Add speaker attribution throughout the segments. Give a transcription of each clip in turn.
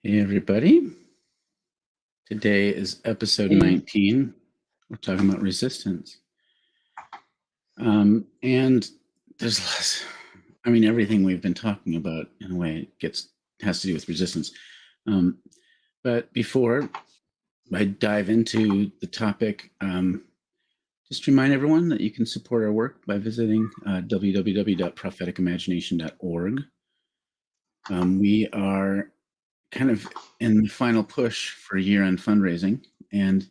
Speaker 1: Hey, everybody. Today is episode
Speaker 2: Hey.
Speaker 1: 19. We're talking about resistance. And there's less, everything we've been talking about in a way has to do with resistance. But before I dive into the topic, just remind everyone that you can support our work by visiting www.prophetikimagination.org. We are kind of in the final push for year-end fundraising, and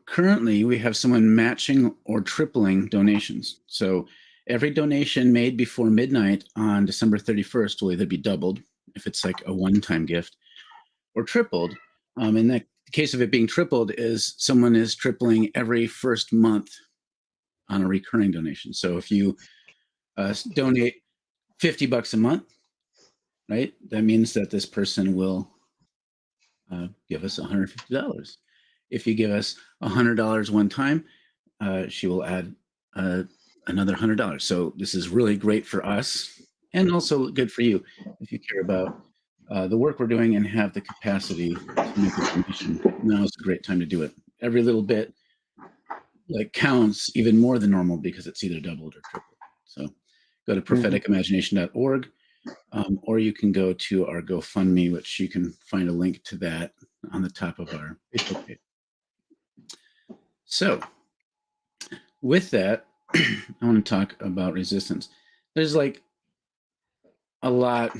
Speaker 1: currently we have someone matching or tripling donations. So every donation made before midnight on December 31st will either be doubled if it's like a one-time gift, or tripled. In the case of it being tripled, is someone is tripling every first month on a recurring donation. So if you donate $50 a month, right, that means that this person will give us $150. If you give us $100 one time, she will add another $100. So this is really great for us and also good for you if you care about the work we're doing and have the capacity to make a donation. Now is a great time to do it. Every little bit counts even more than normal because it's either doubled or tripled. So go to prophetikimagination.org, or you can go to our GoFundMe, which you can find a link to that on the top of our Facebook page. So with that, I want to talk about resistance. There's like a lot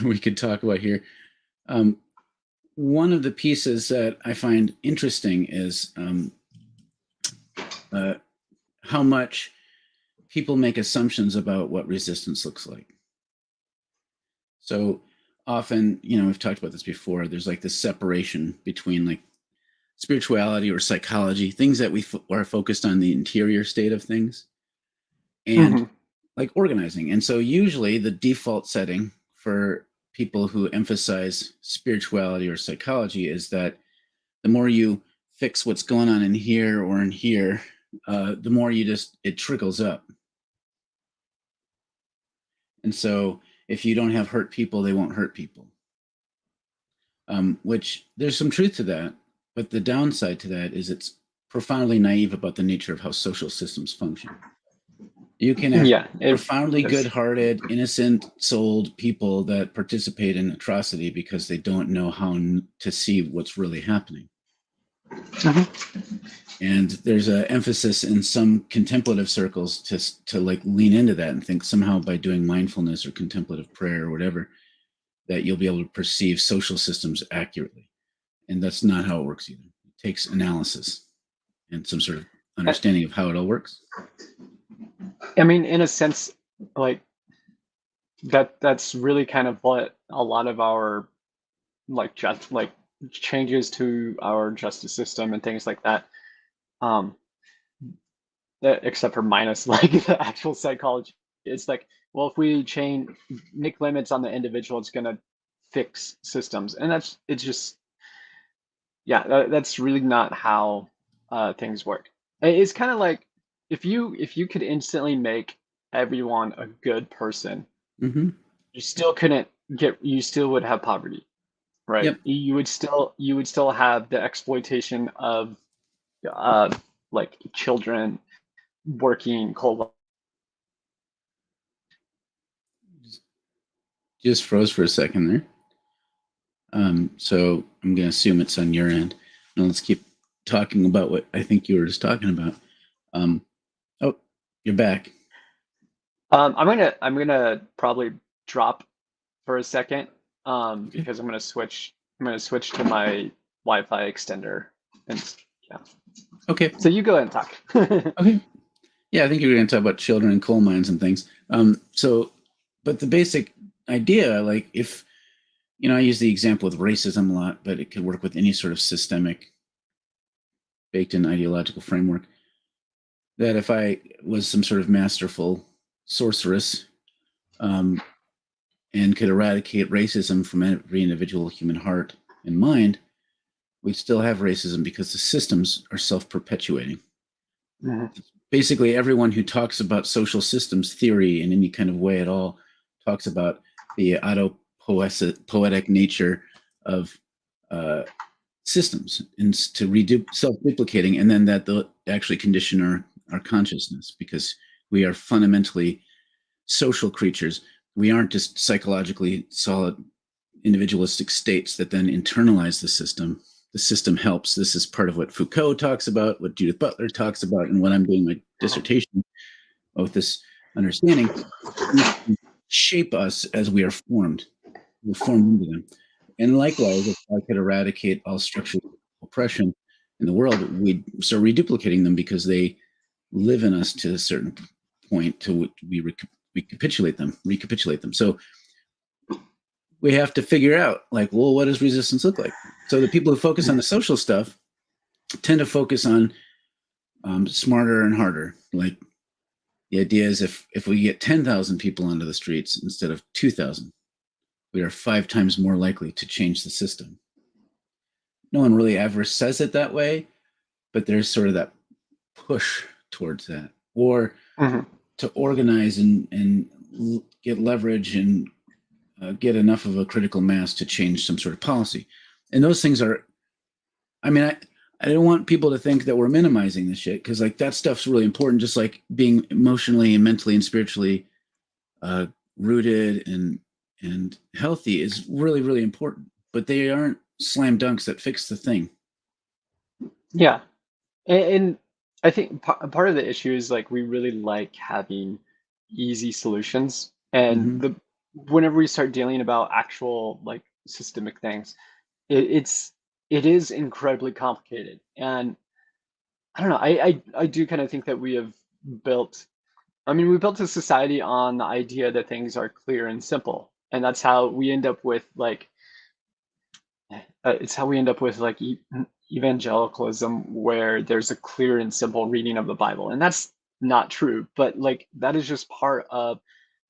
Speaker 1: we could talk about here. One of the pieces that I find interesting is how much people make assumptions about what resistance looks like. So often, we've talked about this before, there's like this separation between like spirituality or psychology, things that we are focused on the interior state of things, and like organizing. And so usually the default setting for people who emphasize spirituality or psychology is that the more you fix what's going on in here or in here, the more it trickles up. And so if you don't have hurt people, they won't hurt people. Which there's some truth to that, but the downside to that is it's profoundly naive about the nature of how social systems function. You can have profoundly good-hearted, innocent-souled people that participate in atrocity because they don't know how to see what's really happening. And there's an emphasis in some contemplative circles to like lean into that and think somehow by doing mindfulness or contemplative prayer or whatever, that you'll be able to perceive social systems accurately. And that's not how it works either. It takes analysis and some sort of understanding of how it all works.
Speaker 2: I mean, in a sense, like that's really kind of what a lot of our changes to our justice system and things like that. Except for minus like the actual psychology. It's like, well, if we make limits on the individual, it's gonna fix systems, and that's really not how things work. It's kind of like if you could instantly make everyone a good person, you still would have poverty, right?
Speaker 1: Yep.
Speaker 2: You would still have the exploitation of like children working cold.
Speaker 1: Just froze for a second there. So I'm going to assume it's on your end. Now let's keep talking about what I think you were just talking about. Oh, you're back.
Speaker 2: I'm gonna probably drop for a second because I'm gonna switch to my Wi-Fi extender and yeah.
Speaker 1: Okay.
Speaker 2: So you go ahead and talk.
Speaker 1: Okay. Yeah, I think you were going to talk about children in coal mines and things. But the basic idea, like if, I use the example with racism a lot, but it could work with any sort of systemic baked-in ideological framework, that if I was some sort of masterful sorceress and could eradicate racism from every individual human heart and mind, we'd still have racism because the systems are self-perpetuating. Basically, everyone who talks about social systems theory in any kind of way at all talks about the poetic nature of systems and to self-duplicating, and then that they'll actually condition our consciousness, because we are fundamentally social creatures. We aren't just psychologically solid individualistic states that then internalize the system. The system helps. This is part of what Foucault talks about, what Judith Butler talks about, and what I'm doing my dissertation with this understanding. Shape us as we are formed. We form into them. And likewise, if I could eradicate all structural oppression in the world, we'd start reduplicating them, because they live in us to a certain point to which we recapitulate them. So we have to figure out, like, well, what does resistance look like? So the people who focus on the social stuff tend to focus on smarter and harder. Like, the idea is if we get 10,000 people onto the streets instead of 2,000, we are 5 times more likely to change the system. No one really ever says it that way, but there's sort of that push towards that. Or to organize and get leverage and get enough of a critical mass to change some sort of policy. And those things are, I mean, I don't want people to think that we're minimizing this shit, because like that stuff's really important, just like being emotionally and mentally and spiritually rooted and healthy is really, really important. But they aren't slam dunks that fix the thing.
Speaker 2: Yeah. And I think part of the issue is like we really like having easy solutions. And whenever we start dealing about actual like systemic things, it is incredibly complicated. And I don't know, I do kind of think that we built a society on the idea that things are clear and simple. And that's how we end up with like it's how we end up with like evangelicalism, where there's a clear and simple reading of the Bible. And that's not true, but like that is just part of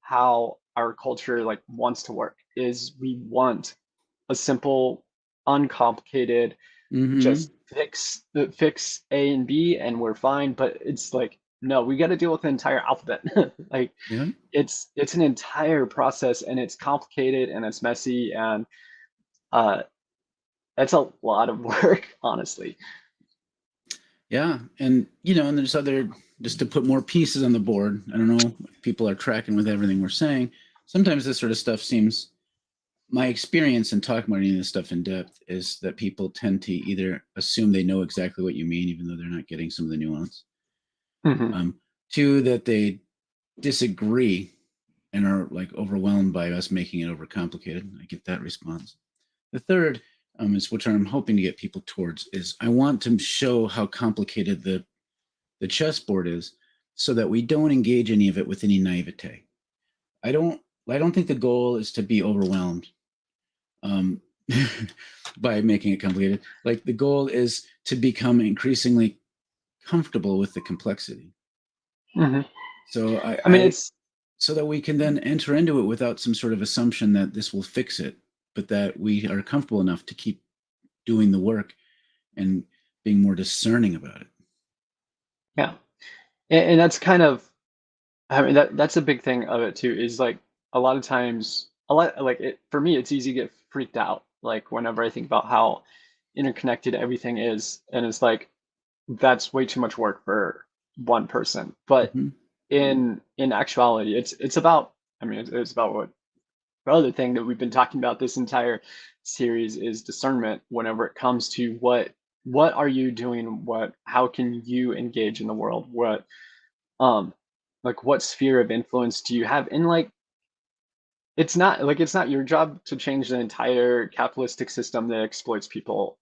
Speaker 2: how our culture like wants to work. Is we want a simple, uncomplicated, just fix A and B and we're fine. But it's like, no, we got to deal with the entire alphabet. Like it's an entire process, and it's complicated and it's messy, and that's a lot of work, honestly.
Speaker 1: Yeah. And, and there's just to put more pieces on the board. I don't know if people are tracking with everything we're saying. Sometimes this sort of stuff seems, my experience in talking about any of this stuff in depth is that people tend to either assume they know exactly what you mean, even though they're not getting some of the nuance. Two, that they disagree and are like overwhelmed by us making it overcomplicated. I get that response. The third, is what I'm hoping to get people towards, is I want to show how complicated the chessboard is, so that we don't engage any of it with any naivete. I don't think the goal is to be overwhelmed by making it complicated. Like, the goal is to become increasingly comfortable with the complexity. So I mean, it's so that we can then enter into it without some sort of assumption that this will fix it, but that we are comfortable enough to keep doing the work and being more discerning about it.
Speaker 2: Yeah. And that's kind of, I mean, that's a big thing of it too, is like a lot of times, for me, it's easy to get freaked out. Like whenever I think about how interconnected everything is, and it's like, that's way too much work for one person. But in actuality, it's about, I mean, it's about what the other thing that we've been talking about this entire series is discernment. Whenever it comes to what are you doing, how can you engage in the world, like what sphere of influence do you have? And like it's not your job to change the entire capitalistic system that exploits people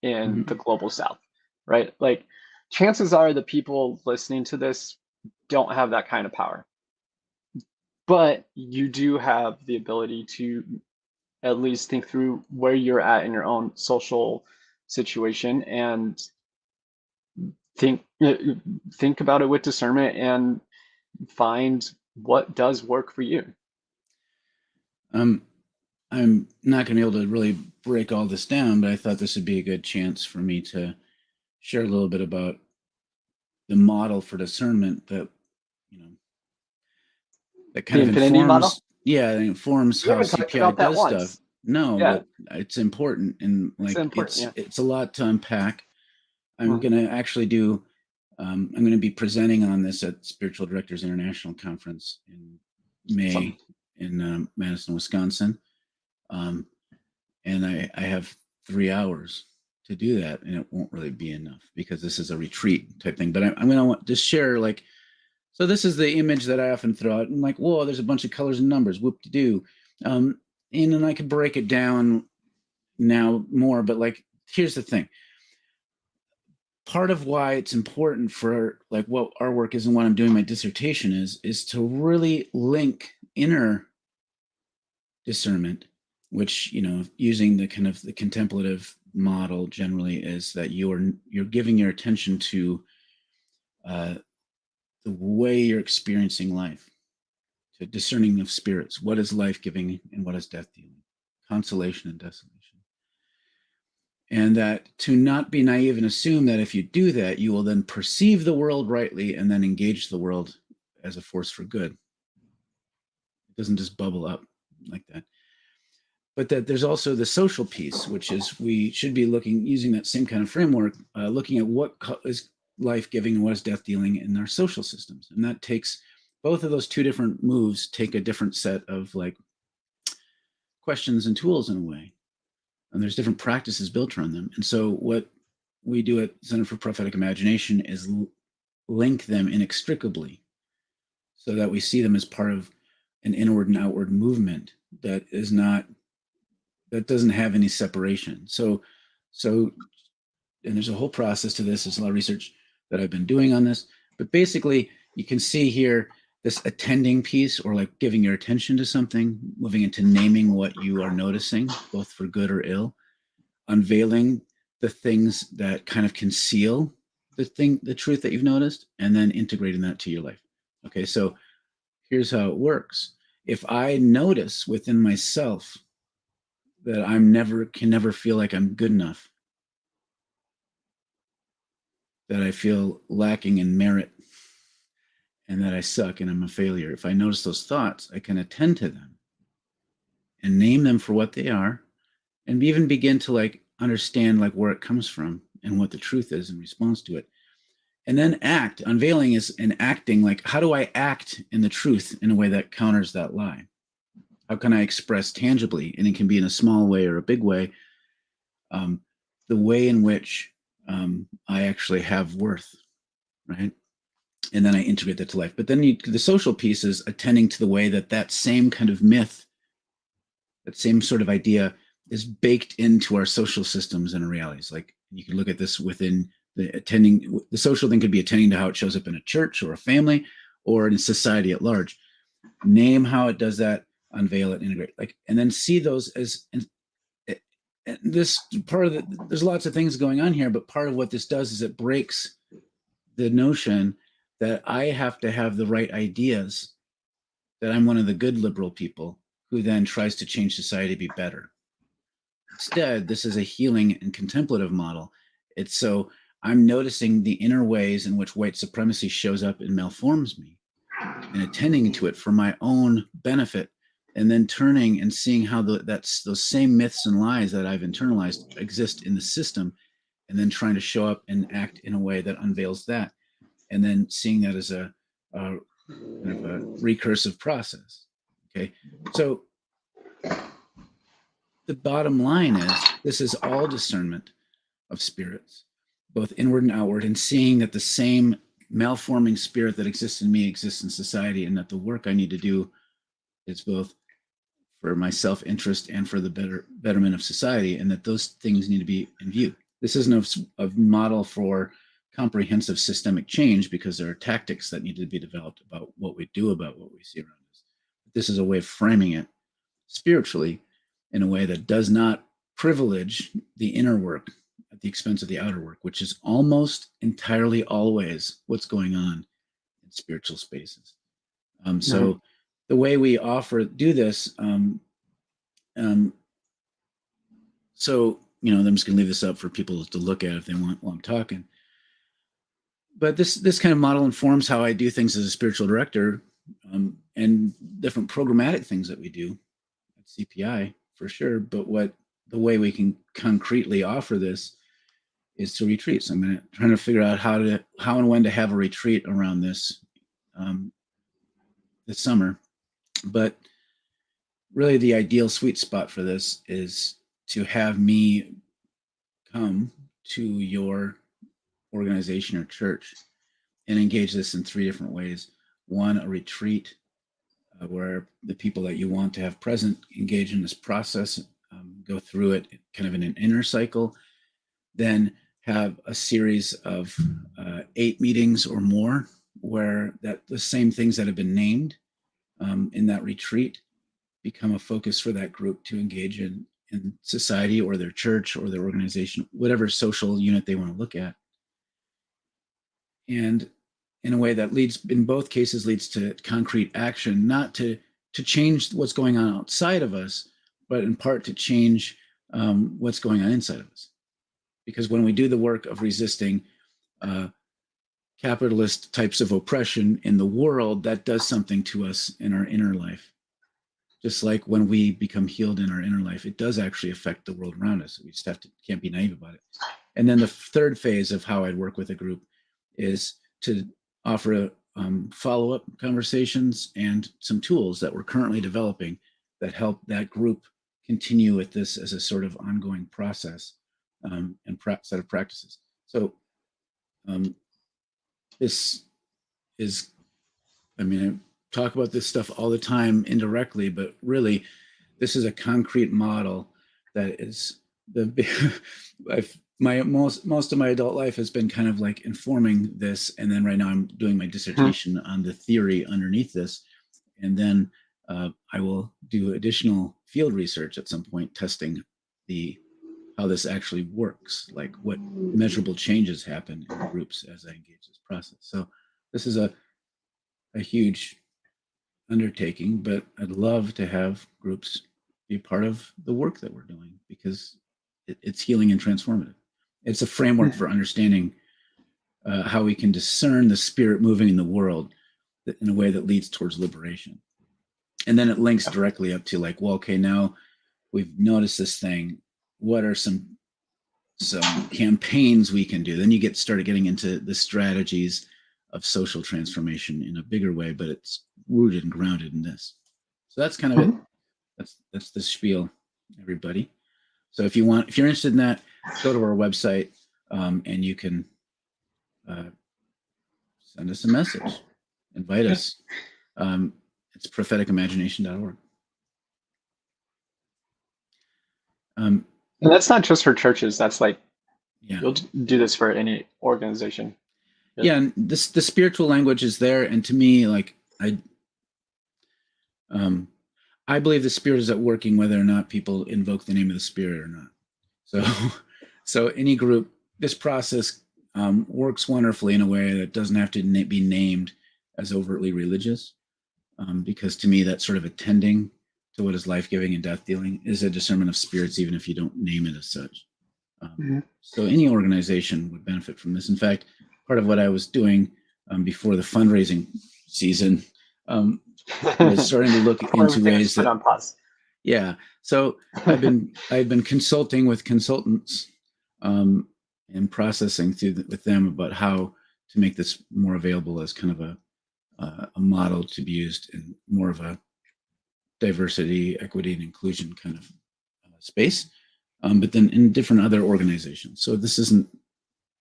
Speaker 2: in the global south, right? Like chances are the people listening to this don't have that kind of power, but you do have the ability to at least think through where you're at in your own social situation and think about it with discernment and find what does work for you.
Speaker 1: I'm not going to be able to really break all this down, but I thought this would be a good chance for me to share a little bit about the model for discernment that, that kind of informs. Yeah, it informs
Speaker 2: We
Speaker 1: how
Speaker 2: haven't talked
Speaker 1: CPI
Speaker 2: about that
Speaker 1: does stuff.
Speaker 2: once.
Speaker 1: No,
Speaker 2: Yeah,
Speaker 1: but it's important, and
Speaker 2: it's
Speaker 1: like
Speaker 2: important. Yeah.
Speaker 1: it's a lot to unpack. I'm
Speaker 2: Mhm.
Speaker 1: gonna actually do. I'm gonna be presenting on this at Spiritual Directors International Conference in
Speaker 2: Awesome.
Speaker 1: May in Madison, Wisconsin, um, and I have 3 hours to do that, and it won't really be enough because this is a retreat type thing. But I'm gonna just share like. So this is the image that I often throw out. I'm like, whoa, there's a bunch of colors and numbers. Whoop de doo. And then I could break it down now more, but like, here's the thing. Part of why it's important for like what our work is and what I'm doing my dissertation is to really link inner discernment, which, using the kind of the contemplative model generally is that you're giving your attention to uh, the way you're experiencing life, to discerning of spirits. What is life giving and what is death dealing? Consolation and desolation. And that to not be naive and assume that if you do that, you will then perceive the world rightly and then engage the world as a force for good. It doesn't just bubble up like that. But that there's also the social piece, which is we should be using that same kind of framework, looking at what is life giving and what is death dealing in our social systems. And that takes both of those two different moves, take a different set of like questions and tools in a way. And there's different practices built around them. And so what we do at Center for Prophetic Imagination is link them inextricably so that we see them as part of an inward and outward movement that doesn't have any separation. So and there's a whole process to this. There's a lot of research that I've been doing on this, but basically you can see here this attending piece, or like giving your attention to something, moving into naming what you are noticing, both for good or ill, unveiling the things that kind of conceal the truth that you've noticed, and then integrating that to your life. Okay, so here's how it works. If I notice within myself that can never feel like I'm good enough, that I feel lacking in merit, and that I suck and I'm a failure, if I notice those thoughts, I can attend to them and name them for what they are, and even begin to like understand like where it comes from and what the truth is in response to it. And then act. Unveiling is an acting, like how do I act in the truth in a way that counters that lie? How can I express tangibly, and it can be in a small way or a big way, the way in which I actually have worth, right? And then I integrate that to life. But then the social piece is attending to the way that same kind of myth, that same sort of idea is baked into our social systems and realities. Like you can look at this within the social thing could be attending to how it shows up in a church or a family or in society at large. Name how it does that, unveil it, integrate, like, and then see those as, and this part of there's lots of things going on here, but part of what this does is it breaks the notion that I have to have the right ideas, that I'm one of the good liberal people who then tries to change society to be better. Instead, this is a healing and contemplative model. It's so I'm noticing the inner ways in which white supremacy shows up and malforms me, and attending to it for my own benefit, and then turning and seeing how that's those same myths and lies that I've internalized exist in the system, and then trying to show up and act in a way that unveils that, and then seeing that as a kind of a recursive process. Okay, so the bottom line is this is all discernment of spirits, both inward and outward, and seeing that the same malforming spirit that exists in me exists in society, and that the work I need to do is both for my self-interest and for the betterment of society, and that those things need to be in view. This isn't a model for comprehensive systemic change, because there are tactics that need to be developed about what we do about what we see around us. This is a way of framing it spiritually in a way that does not privilege the inner work at the expense of the outer work, which is almost entirely always what's going on in spiritual spaces. So the way we do this, so, I'm just going to leave this up for people to look at if they want while I'm talking. But this kind of model informs how I do things as a spiritual director, and different programmatic things that we do at CPI for sure. But the way we can concretely offer this is to retreats. I'm trying to figure out how and when to have a retreat around this this summer. But really the ideal sweet spot for this is to have me come to your organization or church and engage this in 3 different ways. One, a retreat where the people that you want to have present engage in this process, go through it kind of in an inner cycle, then have a series of 8 meetings or more where the same things that have been named in that retreat become a focus for that group to engage in society or their church or their organization, whatever social unit they want to look at. And in a way that in both cases leads to concrete action, not to change what's going on outside of us, but in part to change what's going on inside of us. Because when we do the work of resisting capitalist types of oppression in the world, that does something to us in our inner life. Just like when we become healed in our inner life, it does actually affect the world around us. We just can't be naive about it. And then the third phase of how I'd work with a group is to offer follow-up conversations and some tools that we're currently developing that help that group continue with this as a sort of ongoing process and set of practices. So this is, I talk about this stuff all the time indirectly, but really this is a concrete model that is most of my adult life has been kind of like informing this, and then right now I'm doing my dissertation on the theory underneath this, and then I will do additional field research at some point testing how this actually works, like what measurable changes happen in groups as I engage this process. So this is a huge undertaking, but I'd love to have groups be part of the work that we're doing because it's healing and transformative. It's a framework for understanding how we can discern the spirit moving in the world in a way that leads towards liberation. And then it links directly up to like, well, okay, now we've noticed this thing. What are some campaigns we can do? Then you started getting into the strategies of social transformation in a bigger way, but it's rooted and grounded in this. So that's kind of it. That's the spiel, everybody. So if you're interested in that, go to our website and you can send us a message, invite us. It's prophetikimagination.org.
Speaker 2: And that's not just for churches. That's like,
Speaker 1: yeah,
Speaker 2: you'll do this for any organization.
Speaker 1: Yeah, and the spiritual language is there, and to me, like I believe the Spirit is at working whether or not people invoke the name of the Spirit or not. So any group, this process works wonderfully in a way that doesn't have to be named as overtly religious, because to me, that sort of attending to what is life-giving and death-dealing is a discernment of spirits, even if you don't name it as such. So any organization would benefit from this. In fact, part of what I was doing before the fundraising season was starting to look into ways that.
Speaker 2: On pause.
Speaker 1: Yeah, so I've been consulting with consultants and processing with them about how to make this more available as kind of a model to be used in more of a diversity, equity, and inclusion kind of space, but then in different other organizations. So this isn't,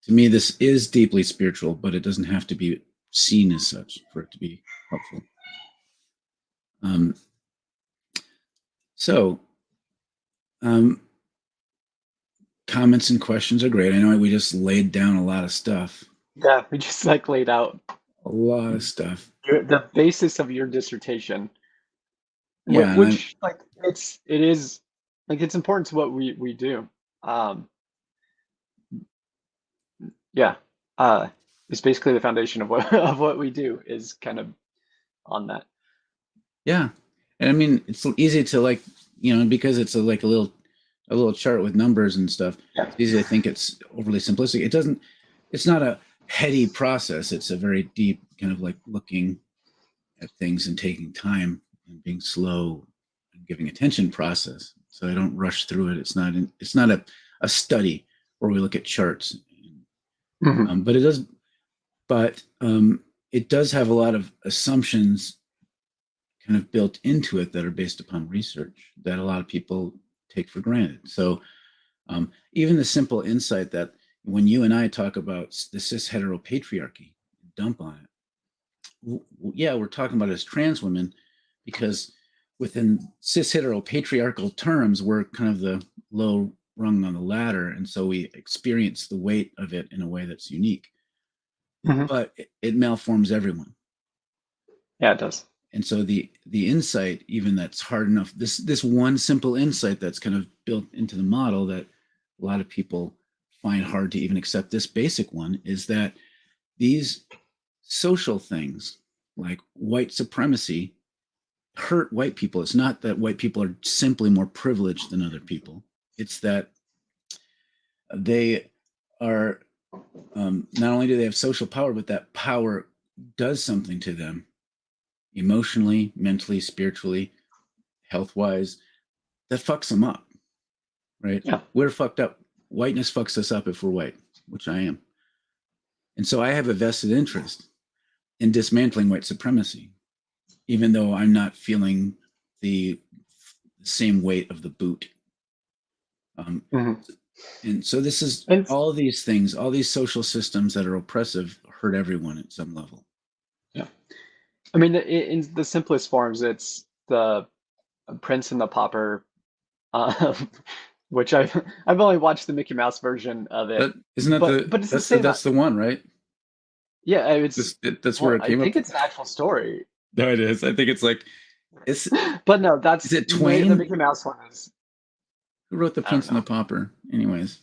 Speaker 1: to me, this is deeply spiritual, but it doesn't have to be seen as such for it to be helpful. Comments and questions are great. I know we just laid down a lot of stuff.
Speaker 2: Yeah, we just like laid out
Speaker 1: a lot of stuff.
Speaker 2: The basis of your dissertation.
Speaker 1: Yeah,
Speaker 2: which like it is like it's important to what we do. Yeah, it's basically the foundation of what we do is kind of on that.
Speaker 1: Yeah, and I mean it's easy to like, because it's like a little chart with numbers and stuff.
Speaker 2: Yeah.
Speaker 1: It's easy to think it's overly simplistic. It's not a heady process. It's a very deep kind of like looking at things and taking time and being slow and giving attention process. So I don't rush through it. It's not a study where we look at charts,
Speaker 2: Mm-hmm.
Speaker 1: but it does have a lot of assumptions kind of built into it that are based upon research that a lot of people take for granted. So even the simple insight that when you and I talk about the cis heteropatriarchy, dump on it, yeah, we're talking about it as trans women because within cis heteropatriarchal terms, we're kind of the low rung on the ladder. And so we experience the weight of it in a way that's unique.
Speaker 2: Mm-hmm.
Speaker 1: But it malforms everyone.
Speaker 2: Yeah, it does.
Speaker 1: And so the insight, even that's hard enough, this one simple insight that's kind of built into the model that a lot of people find hard to even accept, this basic one, is that these social things like white supremacy hurt white people. It's not that white people are simply more privileged than other people. It's that they are not only do they have social power, but that power does something to them emotionally, mentally, spiritually, health wise, that fucks them up. Right?
Speaker 2: Yeah.
Speaker 1: We're fucked up. Whiteness fucks us up if we're white, which I am. And so I have a vested interest in dismantling white supremacy, even though I'm not feeling the same weight of the boot.
Speaker 2: Mm-hmm.
Speaker 1: And so this is
Speaker 2: And
Speaker 1: all these things, all these social systems that are oppressive hurt everyone at some level.
Speaker 2: yeah, I mean, in the simplest forms, it's the Prince and the Pauper, which I've only watched the Mickey Mouse version of it,
Speaker 1: But isn't that
Speaker 2: but it's the same.
Speaker 1: that's the one, right?
Speaker 2: Yeah, it's
Speaker 1: That's where
Speaker 2: well,
Speaker 1: it
Speaker 2: I
Speaker 1: came
Speaker 2: think
Speaker 1: up.
Speaker 2: it's an actual story.
Speaker 1: No, it is. I think it's like it's.
Speaker 2: But no, that's
Speaker 1: Is it
Speaker 2: the
Speaker 1: Twain?
Speaker 2: Mickey Mouse one is.
Speaker 1: Who wrote The
Speaker 2: I don't
Speaker 1: Prince and the
Speaker 2: know.
Speaker 1: Pauper? Anyways,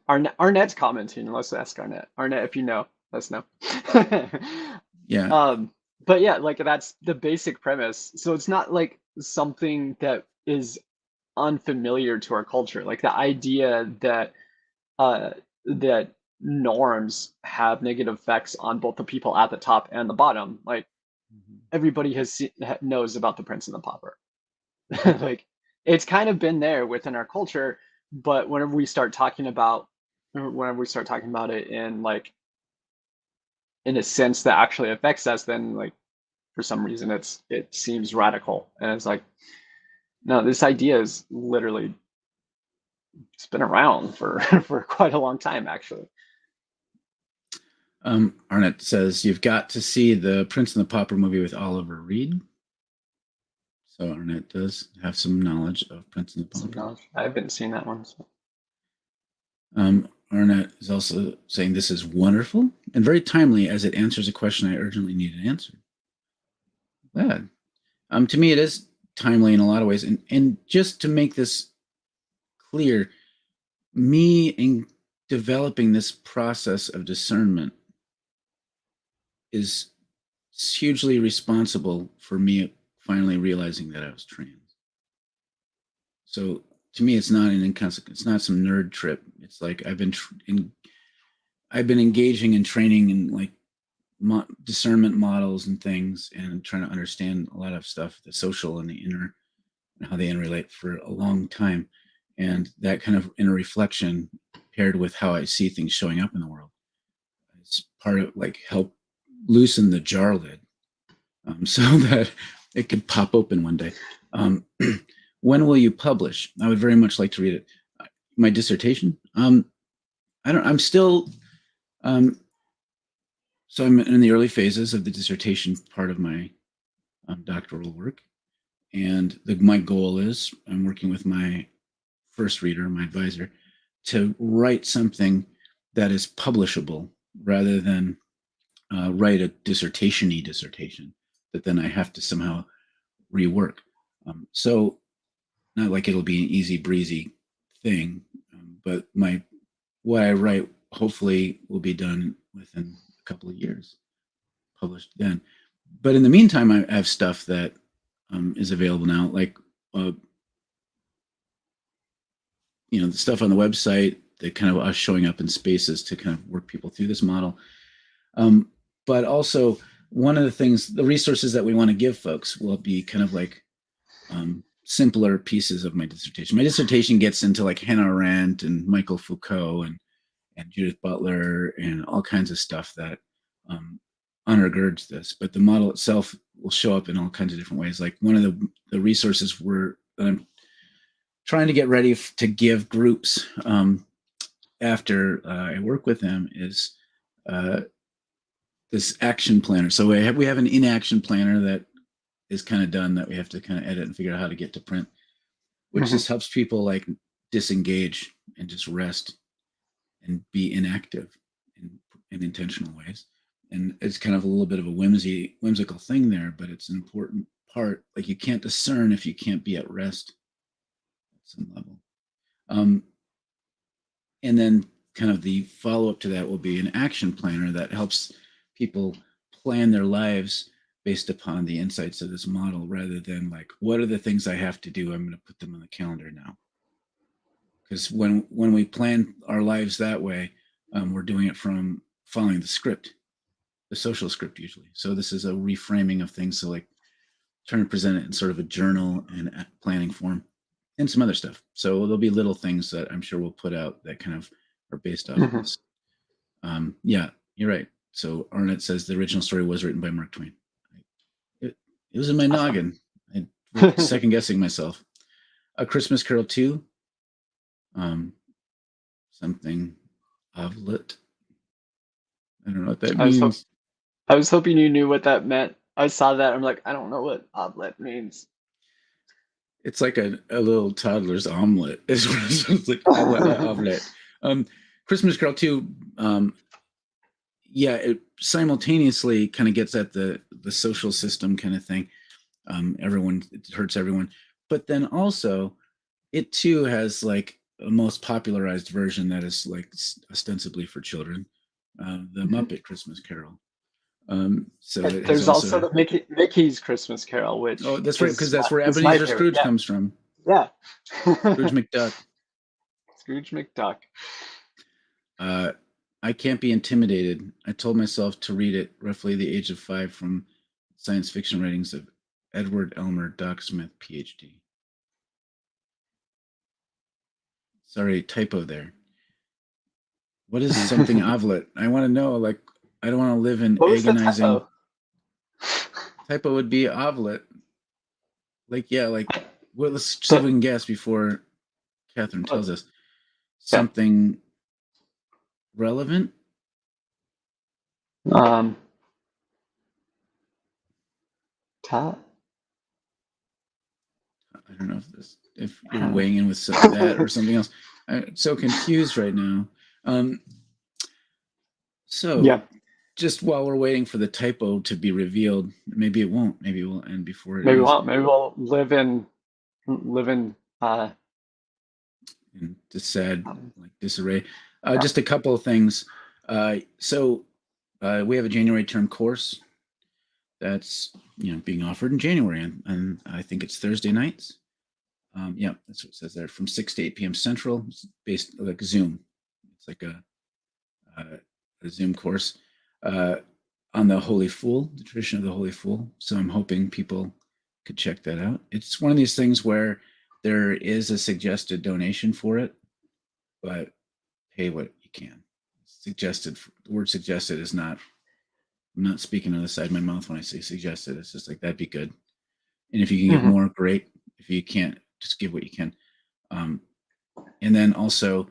Speaker 2: Arnett's commenting. Let's ask Arnett. Arnett, if you know, let us know.
Speaker 1: yeah.
Speaker 2: But yeah, like that's the basic premise. So it's not like something that is unfamiliar to our culture. Like the idea that that norms have negative effects on both the people at the top and the bottom. Like everybody knows about the Prince and the Pauper. Like it's kind of been there within our culture, but whenever we start talking about it in like in a sense that actually affects us, then like for some reason it seems radical, and it's like no, this idea is literally it's been around for for quite a long time actually.
Speaker 1: Arnett says you've got to see the Prince and the Pauper movie with Oliver Reed. So Arnett does have some knowledge of Prince and the Pauper.
Speaker 2: I haven't seen that one. So.
Speaker 1: Arnett is also saying this is wonderful and very timely as it answers a question I urgently needed answered. Glad. To me, it is timely in a lot of ways. And just to make this clear, me in developing this process of discernment is hugely responsible for me finally realizing that I was trans. So to me, it's not an inconsequence. It's not some nerd trip. It's like I've been engaging in training in like discernment models and things, and trying to understand a lot of stuff, the social and the inner, and how they interrelate for a long time. And that kind of inner reflection paired with how I see things showing up in the world, it's part of like help loosen the jar lid, so that it could pop open one day. When will you publish? I would very much like to read it. My dissertation. I'm still. So I'm in the early phases of the dissertation part of my doctoral work, and my goal is I'm working with my first reader, my advisor, to write something that is publishable rather than write a dissertation-y dissertation that then I have to somehow rework. So not like it'll be an easy breezy thing, but what I write hopefully will be done within a couple of years, published then. But in the meantime, I have stuff that is available now, like the stuff on the website, that kind of us showing up in spaces to kind of work people through this model. But also one of the things, the resources that we want to give folks will be kind of like simpler pieces of my dissertation. My dissertation gets into like Hannah Arendt and Michael Foucault and Judith Butler and all kinds of stuff that undergirds this. But the model itself will show up in all kinds of different ways. Like one of the resources that I'm trying to get ready to give groups after I work with them is this action planner. So we have an inaction planner that is kind of done that we have to kind of edit and figure out how to get to print, which just helps people like disengage and just rest and be inactive in intentional ways. And it's kind of a little bit of a whimsical thing there, but it's an important part. Like you can't discern if you can't be at rest at some level. And then kind of the follow-up to that will be an action planner that helps people plan their lives based upon the insights of this model, rather than like, what are the things I have to do? I'm going to put them on the calendar now. Because when we plan our lives that way, we're doing it from following the script, the social script usually. So this is a reframing of things. So like trying to present it in sort of a journal and planning form and some other stuff. So there'll be little things that I'm sure we'll put out that kind of are based off of this. Yeah, you're right. So Arnett says the original story was written by Mark Twain. It was in my noggin. I was second guessing myself. A Christmas Carol 2. Something Avlet. I don't know what that means.
Speaker 2: I was hoping you knew what that meant. I saw that. I'm like, I don't know what Avlet means.
Speaker 1: It's like a little toddler's omelet. It's like Avlet. Christmas Carol 2. Yeah, it simultaneously kind of gets at the social system kind of thing. It hurts everyone. But then also, it too has like a most popularized version that is like ostensibly for children, the Muppet Christmas Carol. So
Speaker 2: there's also the Mickey's Christmas Carol, which
Speaker 1: that's right, because that's where Ebenezer Scrooge comes from.
Speaker 2: Yeah,
Speaker 1: Scrooge McDuck.
Speaker 2: Scrooge McDuck.
Speaker 1: I can't be intimidated. I told myself to read it roughly the age of 5 from science fiction writings of Edward Elmer Doc Smith, PhD. Sorry, typo there. What is something Avlet? I want to know. Like, I don't want to live in agonizing. Typo would be Avlet. Like, yeah, like, well, let's see if we can guess before Catherine tells us. Something relevant?
Speaker 2: I
Speaker 1: don't know if you're weighing in with that or something else. I'm so confused right now. Just while we're waiting for the typo to be revealed, maybe it won't. Maybe we'll end before it.
Speaker 2: Maybe we won't. Maybe we'll live in
Speaker 1: this sad like disarray. Just a couple of things. So we have a January term course that's being offered in January, and I think it's Thursday nights. Yeah, that's what it says there, from 6 to 8 p.m. Central. It's based like Zoom. It's like a Zoom course on the Holy Fool, the tradition of the Holy Fool. So I'm hoping people could check that out. It's one of these things where there is a suggested donation for it, but pay what you can. Suggested, the word suggested is not, I'm not speaking on the side of my mouth when I say suggested. It's just like, that'd be good. And if you can give more, great. If you can't, just give what you can. And then also,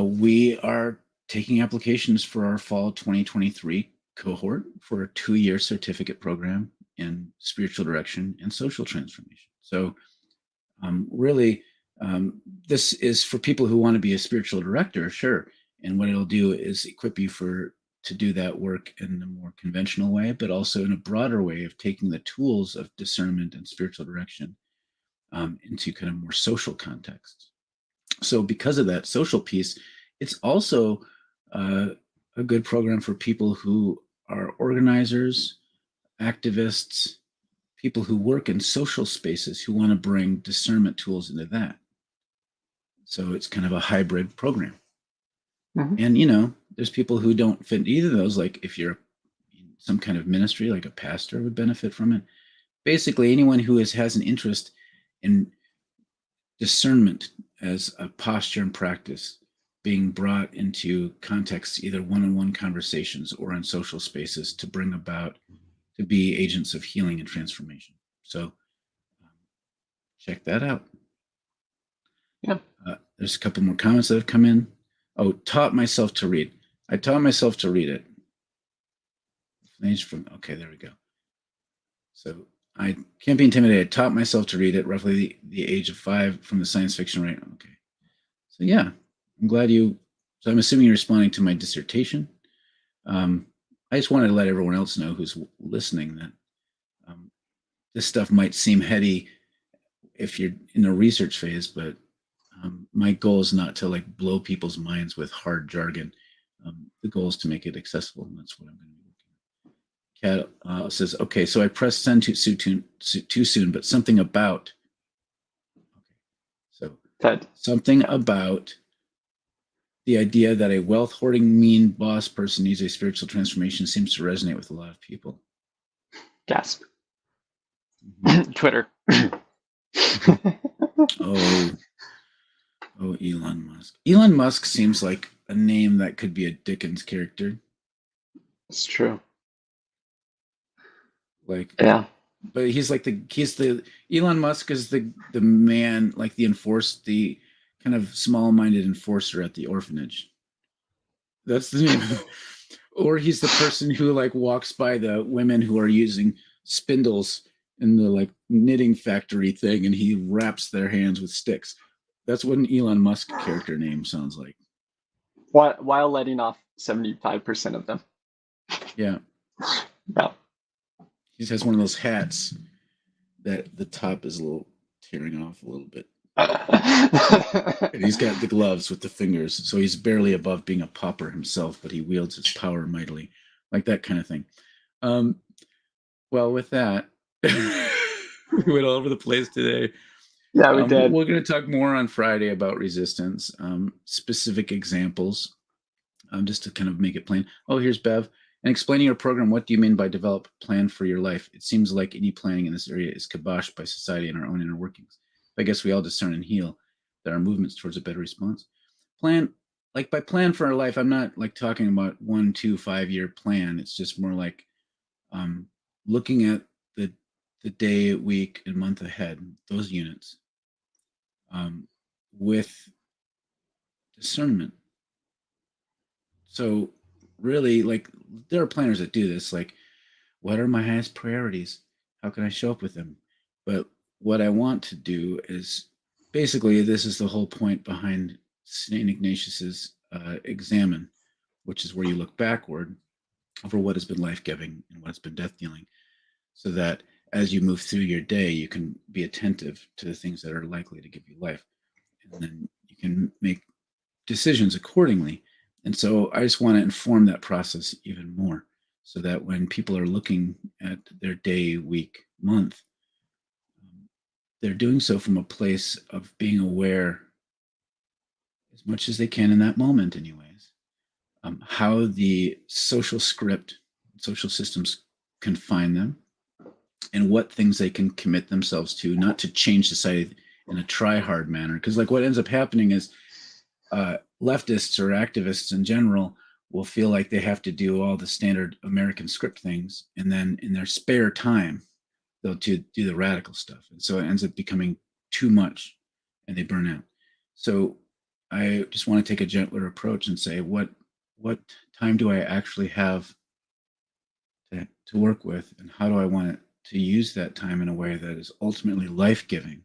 Speaker 1: we are taking applications for our fall 2023 cohort for a 2-year certificate program in spiritual direction and social transformation. So really, this is for people who want to be a spiritual director, sure. And what it'll do is equip you to do that work in a more conventional way, but also in a broader way of taking the tools of discernment and spiritual direction into kind of more social contexts. So because of that social piece, it's also a good program for people who are organizers, activists, people who work in social spaces who want to bring discernment tools into that. So it's kind of a hybrid program. And, there's people who don't fit either of those. Like if you're some kind of ministry, like a pastor would benefit from it. Basically, anyone who has an interest in discernment as a posture and practice being brought into contexts, either one-on-one conversations or in social spaces, to bring about, to be agents of healing and transformation. So check that out.
Speaker 2: Yeah.
Speaker 1: There's a couple more comments that have come in. Oh, taught myself to read. I taught myself to read it. Okay, there we go. So I can't be intimidated. I taught myself to read it roughly the age of 5 from the science fiction, right? Okay. So yeah, I'm glad you, so I'm assuming you're responding to my dissertation. I just wanted to let everyone else know who's listening that this stuff might seem heady if you're in a research phase, but my goal is not to like blow people's minds with hard jargon. The goal is to make it accessible, and that's what I'm going to be looking at. Kat says, okay, so I pressed send too soon, but something about, okay, so something about the idea that a wealth hoarding, mean boss person needs a spiritual transformation seems to resonate with a lot of people.
Speaker 2: Gasp. Mm-hmm. Twitter.
Speaker 1: Oh, Elon Musk. Elon Musk seems like a name that could be a Dickens character.
Speaker 2: It's true.
Speaker 1: Like,
Speaker 2: yeah.
Speaker 1: But he's the Elon Musk is the man, like the kind of small-minded enforcer at the orphanage. That's the name. Or he's the person who like walks by the women who are using spindles in the like knitting factory thing, and he wraps their hands with sticks. That's what an Elon Musk character name sounds like.
Speaker 2: While letting off 75% of them.
Speaker 1: Yeah.
Speaker 2: Yeah.
Speaker 1: He has one of those hats that the top is a little tearing off a little bit. And he's got the gloves with the fingers, so he's barely above being a pauper himself, but he wields his power mightily, like that kind of thing. Well, with that, we went all over the place today.
Speaker 2: Yeah, we did.
Speaker 1: We're going to talk more on Friday about resistance, specific examples, just to kind of make it plain. Oh, here's Bev. And explaining your program, what do you mean by develop a plan for your life? It seems like any planning in this area is kiboshed by society and our own inner workings. I guess we all discern and heal that our movements towards a better response. Plan, like by plan for our life, I'm not like talking about 1, 2, 5 year plan. It's just more like looking at the day, week, and month ahead, those units, with discernment. So really, like, there are planners that do this, like, what are my highest priorities? How can I show up with them? But what I want to do is, basically, this is the whole point behind St. Ignatius's examine, which is where you look backward over what has been life-giving and what has been death-dealing, so that as you move through your day, you can be attentive to the things that are likely to give you life. And then you can make decisions accordingly. And so I just want to inform that process even more, so that when people are looking at their day, week, month, they're doing so from a place of being aware as much as they can in that moment anyways, how the social script, social systems confine them, and what things they can commit themselves to, not to change society in a try-hard manner. Because like what ends up happening is leftists or activists in general will feel like they have to do all the standard American script things, and then in their spare time, they'll do the radical stuff. And so it ends up becoming too much, and they burn out. So I just want to take a gentler approach and say, what time do I actually have to work with, and how do I want to use that time in a way that is ultimately life-giving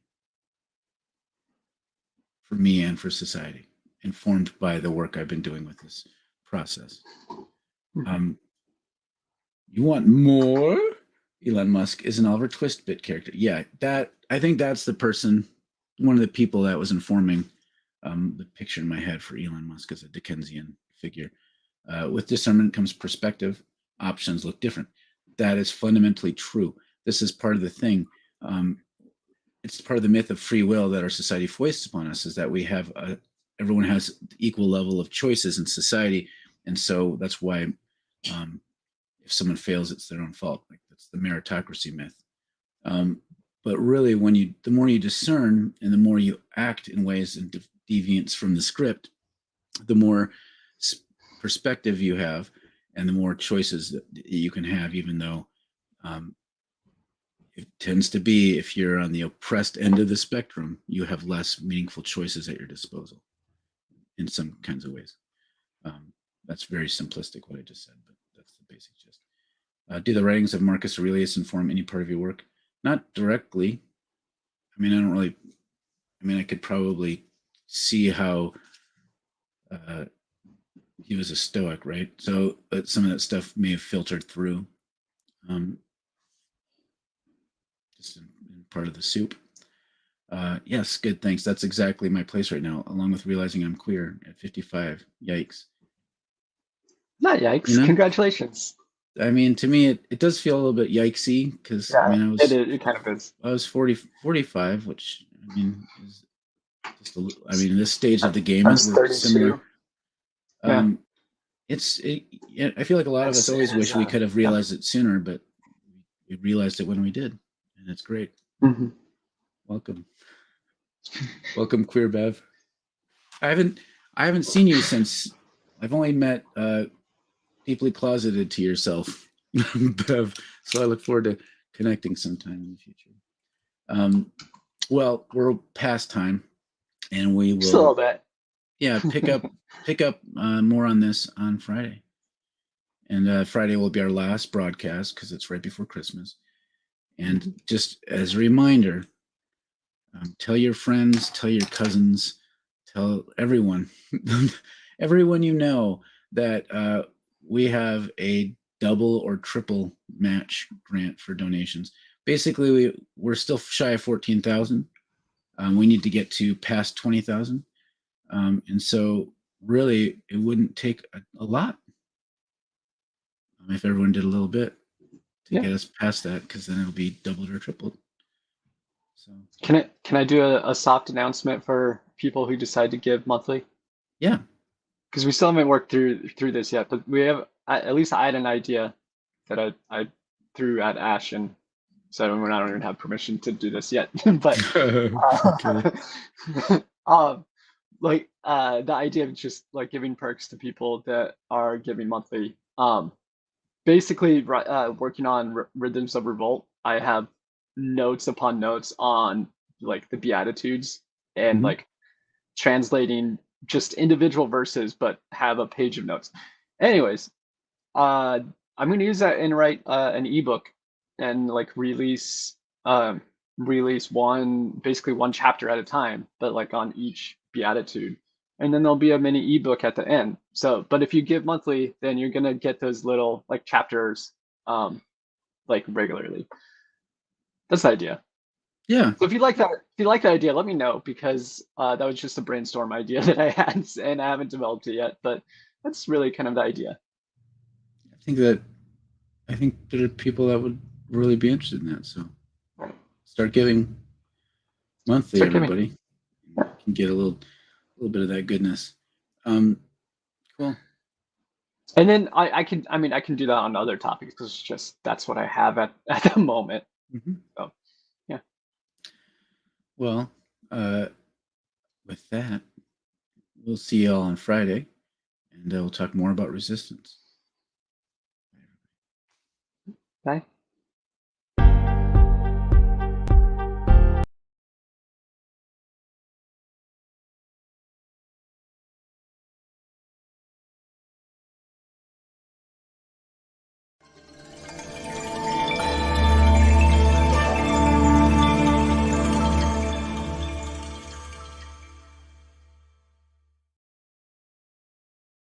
Speaker 1: for me and for society, informed by the work I've been doing with this process. You want more? Elon Musk is an Oliver Twist bit character. Yeah, I think that's the person, one of the people that was informing the picture in my head for Elon Musk as a Dickensian figure. With discernment comes perspective. Options look different. That is fundamentally true. This is part of the thing. It's part of the myth of free will that our society foists upon us, is that we have everyone has equal level of choices in society. And so that's why if someone fails, it's their own fault. Like that's the meritocracy myth. But really, the more you discern and the more you act in ways and deviance from the script, the more perspective you have, and the more choices that you can have. Even though it tends to be, if you're on the oppressed end of the spectrum, you have less meaningful choices at your disposal in some kinds of ways. That's very simplistic what I just said, but that's the basic gist. Do the writings of Marcus Aurelius inform any part of your work? Not directly. I mean, I could probably see how he was a Stoic, right? So some of that stuff may have filtered through, just in part of the soup. Yes, good, thanks. That's exactly my place right now, along with realizing I'm queer at 55. Yikes.
Speaker 2: Not yikes. Congratulations.
Speaker 1: I mean, to me, it does feel a little bit yikesy because
Speaker 2: it kind of is.
Speaker 1: I was 45, which I mean is just this stage of the game is similar.
Speaker 2: Yeah.
Speaker 1: I feel like a lot of us always wish we could have realized it sooner, but we realized it when we did, and it's great.
Speaker 2: Mm-hmm.
Speaker 1: Welcome, Queer Bev. I haven't seen you since I've only met deeply closeted to yourself, Bev. So I look forward to connecting sometime in the future. Well, we're past time, and we will.
Speaker 2: Just a little bit.
Speaker 1: Yeah, pick up more on this on Friday, and Friday will be our last broadcast because it's right before Christmas. And just as a reminder, tell your friends, tell your cousins, tell everyone, everyone you know that we have a double or triple match grant for donations. Basically, we're still shy of 14,000. We need to get to past 20,000. And so really it wouldn't take a lot if everyone did a little bit to get us past that, because then it'll be doubled or tripled. So
Speaker 2: can I do a soft announcement for people who decide to give monthly?
Speaker 1: Yeah,
Speaker 2: because we still haven't worked through this yet, but we have, at least I had an idea that I threw at Ash, and so I don't even have permission to do this yet. But the idea of just like giving perks to people that are giving monthly. Basically, working on Rhythms of Revolt, I have notes upon notes on like the Beatitudes and like translating just individual verses, but have a page of notes. Anyways, I'm going to use that and write an ebook and like release basically one chapter at a time, but like on each beatitude. And then there'll be a mini ebook at the end. So, but if you give monthly, then you're going to get those little like chapters like regularly. That's the idea.
Speaker 1: Yeah.
Speaker 2: So if you like that idea, let me know, because that was just a brainstorm idea that I had and I haven't developed it yet, but that's really kind of the idea.
Speaker 1: I think there are people that would really be interested in that. So start giving monthly, everybody. You can get a little bit of that goodness. Cool.
Speaker 2: And then I can do that on other topics, because it's just that's what I have at the moment. So yeah.
Speaker 1: Well, with that, we'll see you all on Friday, and we'll talk more about resistance.
Speaker 2: Bye.